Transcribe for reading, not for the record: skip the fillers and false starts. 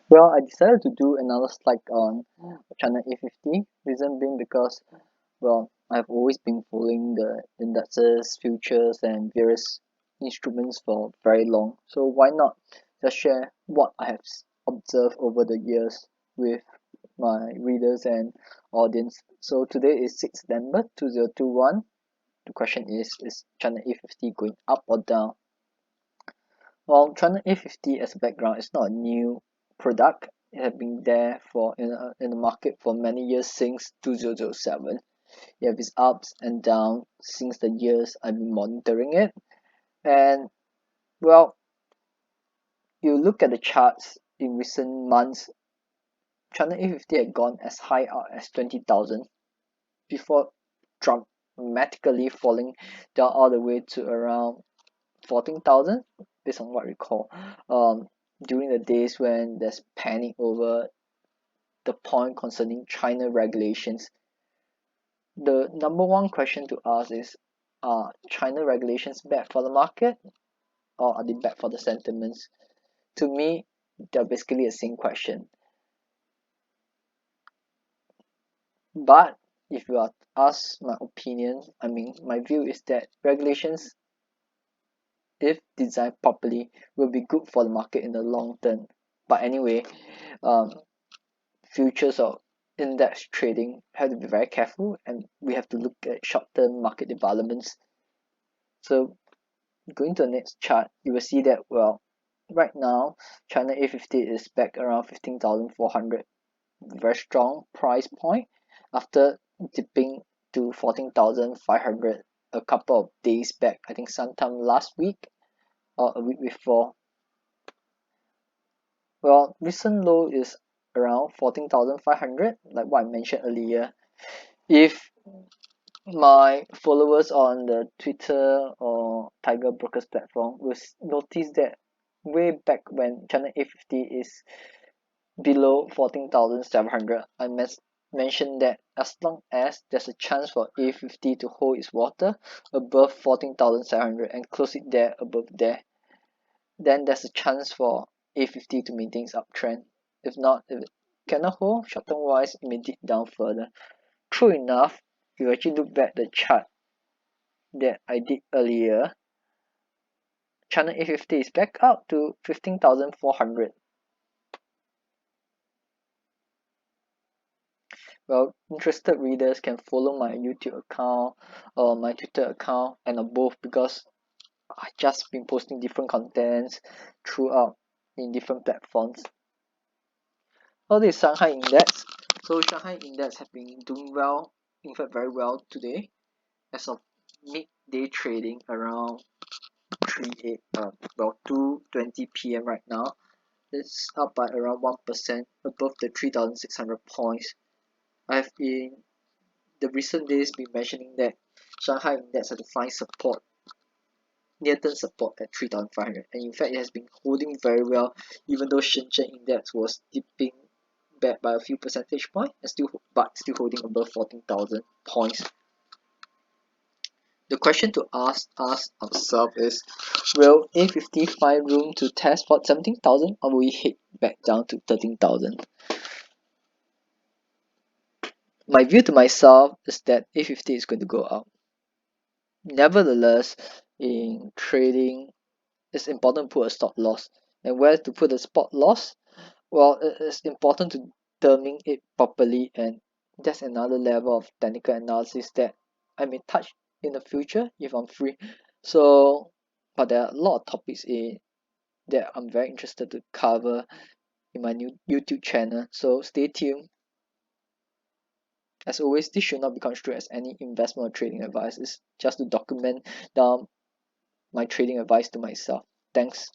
Well, I decided to do another slide on China A50. Reason being because, well, I've always been following the indexes, futures, and various instruments for very long. So why not just share what I have observed over the years with my readers and audience. So today is 6th September 2021. The question is China A50 going up or down? Well, China A50 as a background is not a new product. It has been there for in the market for many years since 2007. It has its ups and downs since the years I've been monitoring it. And well, you look at the charts in recent months, China A50 had gone as high up as 20,000 before dramatically falling down all the way to around 14,000 based on what I recall. During the days when there's panic over the point concerning China regulations, the number one question to ask is, are China regulations bad for the market or are they bad for the sentiments? To me, they're basically the same question. But if you are asked my opinion, I mean, my view is that regulations, if designed properly, will be good for the market in the long term. But anyway, um, futures or index trading have to be very careful and we have to look at short-term market developments. So going to the next chart, you will see that, well, right now China A50 is back around 15,400, very strong price point after dipping to 14,500 a couple of days back, I think sometime last week or a week before. Well, recent low is around 14,500, like what I mentioned earlier. If my followers on the Twitter or Tiger Brokers platform will notice that way back when China A50 is below 14,700, I mentioned that as long as there's a chance for A50 to hold its water above 14,700 and close it there above there, then there's a chance for A50 to maintain its uptrend. If not, if it cannot hold, short term wise, it may dip down further. True enough, if you actually look back the chart that I did earlier, China A50 is back up to 15,400. Well, interested readers can follow my YouTube account or my Twitter account and on both because I just been posting different contents throughout in different platforms. All this Shanghai Index. So Shanghai Index have been doing well, in fact very well today as of midday trading around 2:20 p.m. right now. It's up by around 1% above the 3,600 points. I've in the recent days been mentioning that Shanghai Index had to find support, near-term support at 3,500, and in fact it has been holding very well even though Shenzhen Index was dipping back by a few percentage points and still holding above 14,000 points. The question to ask us ourselves is, will A50 find room to test for 17,000 or will we head back down to 13,000? My view to myself is that A50 is going to go up. Nevertheless, in trading, it's important to put a stop loss. And where to put a spot loss? Well, it is important to determine it properly, and that's another level of technical analysis that I may touch in the future if I'm free. So, but there are a lot of topics in that I'm very interested to cover in my new YouTube channel. So stay tuned. As always, this should not be construed as any investment or trading advice. It's just to document down my trading advice to myself. Thanks.